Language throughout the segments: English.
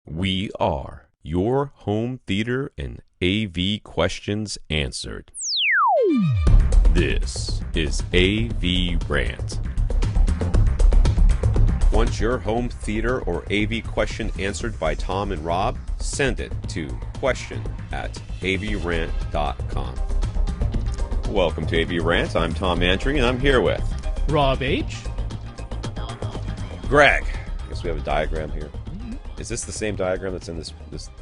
We are your home theater and AV questions answered. This is AVRant. Want your home theater or AV question answered by Tom and Rob? Send it to question@avrant.com. Welcome to AVRant. I'm Tom Andry, and I'm here with Rob H. Greg. I guess we have a diagram here. Is this the same diagram that's in this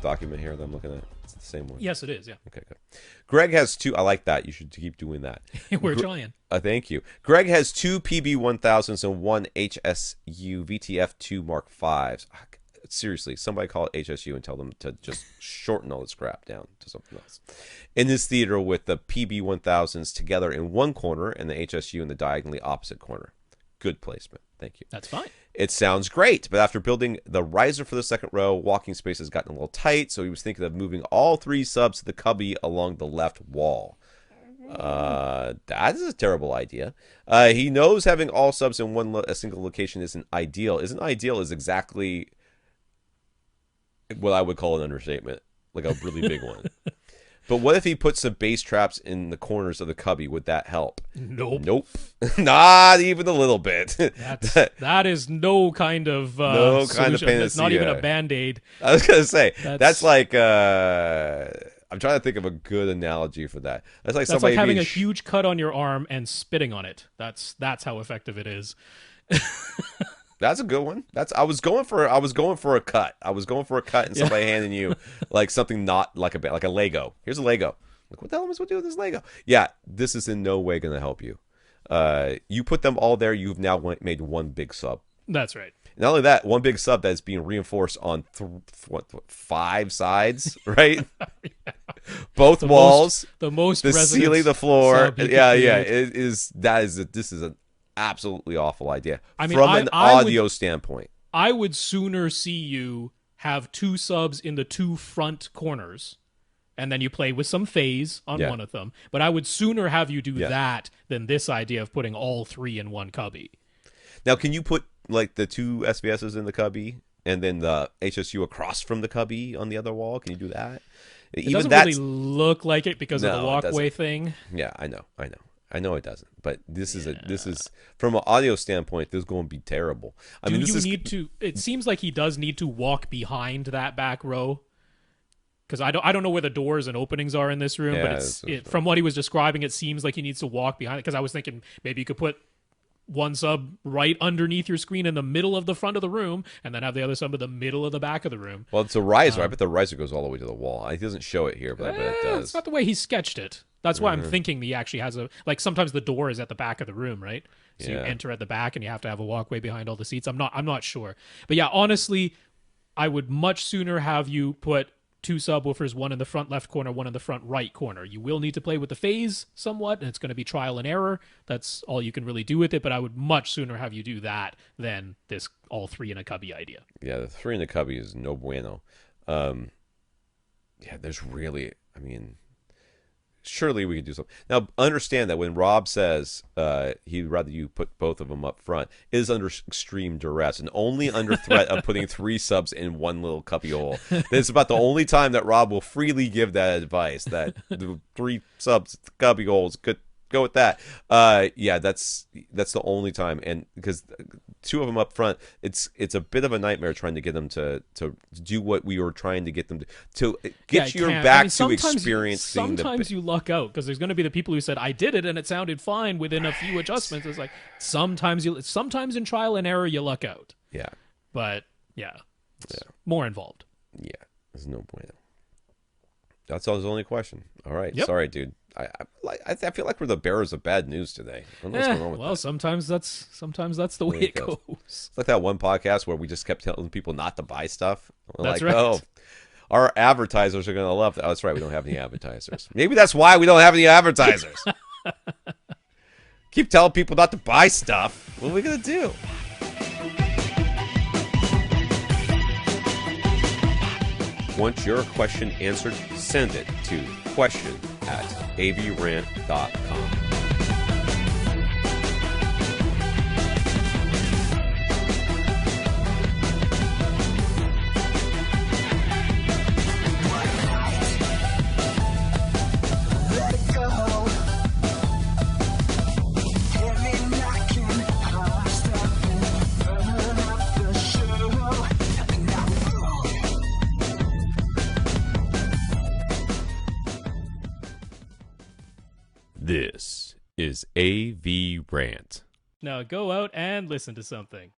document here that I'm looking at? It's the same one. Yes, it is. Yeah. Okay, good. Greg has two. I like that. You should keep doing that. We're trying. Thank you. Greg has two PB1000s and one HSU VTF2 Mark Vs. Seriously, somebody call it HSU and tell them to just shorten all this crap down to something else. In this theater with the PB1000s together in one corner and the HSU in the diagonally opposite corner. Good placement. Thank you. That's fine. It sounds great, but after building the riser for the second row, walking space has gotten a little tight, so he was thinking of moving all three subs to the cubby along the left wall. That is a terrible idea. He knows having all subs in a single location isn't ideal. Isn't ideal is exactly what I would call an understatement, like a really big one. But what if he puts some bass traps in the corners of the cubby? Would that help? Nope. Not even a little bit. That is no kind of no solution. kind of panacea. It's not even a Band-Aid. I was going to say, that's like, I'm trying to think of a good analogy for that. That's like somebody having a huge cut on your arm and spitting on it. That's how effective it is. That's a good one. I was going for a cut. I was going for a cut and somebody handing you like something not like a Lego. Here's a Lego. Like, what the hell am I supposed to do with this Lego? Yeah, this is in no way going to help you. You put them all there. You've now made one big sub. That's right. Not only that, one big sub that's being reinforced on five sides, right? Yeah. Both walls, the ceiling, the floor. Yeah. This is an absolutely awful idea. I mean, from an audio standpoint. I would sooner see you have two subs in the two front corners, and then you play with some phase on one of them. But I would sooner have you do that than this idea of putting all three in one cubby. Now, can you put like the two SVSs in the cubby and then the HSU across from the cubby on the other wall? Can you do that? It doesn't really look like it because of the walkway thing. Yeah, I know it doesn't, but this is from an audio standpoint, this is going to be terrible. It seems like he does need to walk behind that back row, because I don't know where the doors and openings are in this room, but from what he was describing, it seems like he needs to walk behind it. Because I was thinking maybe you could put one sub right underneath your screen in the middle of the front of the room, and then have the other sub in the middle of the back of the room. Well, it's a riser. I bet the riser goes all the way to the wall. He doesn't show it here, but I bet it does. It's not the way he sketched it. That's why I'm thinking he actually has sometimes the door is at the back of the room, right? So you enter at the back and you have to have a walkway behind all the seats. I'm not sure. But yeah, honestly, I would much sooner have you put two subwoofers, one in the front left corner, one in the front right corner. You will need to play with the phase somewhat, and it's going to be trial and error. That's all you can really do with it, but I would much sooner have you do that than this all three in a cubby idea. Yeah, the three in the cubby is no bueno. There's really, surely we could do something. Now, understand that when Rob says he'd rather you put both of them up front, it is under extreme duress and only under threat of putting three subs in one little cubby hole. It's about the only time that Rob will freely give that advice, that the three subs, cubby holes, could go with that. That's the only time, and because two of them up front, it's a bit of a nightmare trying to get them to do what we were trying to get them to get your back to experiencing. Sometimes you luck out, because there's going to be the people who said I did it and it sounded fine within a few adjustments. It's like sometimes in trial and error you luck out. Yeah, but it's more involved. Yeah, there's no point. That's his only question. All right, sorry, dude. I feel like we're the bearers of bad news today. I don't know what's going on with that. Sometimes that's the way it goes. It's like that one podcast where we just kept telling people not to buy stuff. That's right. Our advertisers are going to love that. Oh, that's right. We don't have any advertisers. Maybe that's why we don't have any advertisers. Keep telling people not to buy stuff. What are we going to do? Want your question answered? Send it to question@avrant.com. This is AVRant. Now go out and listen to something.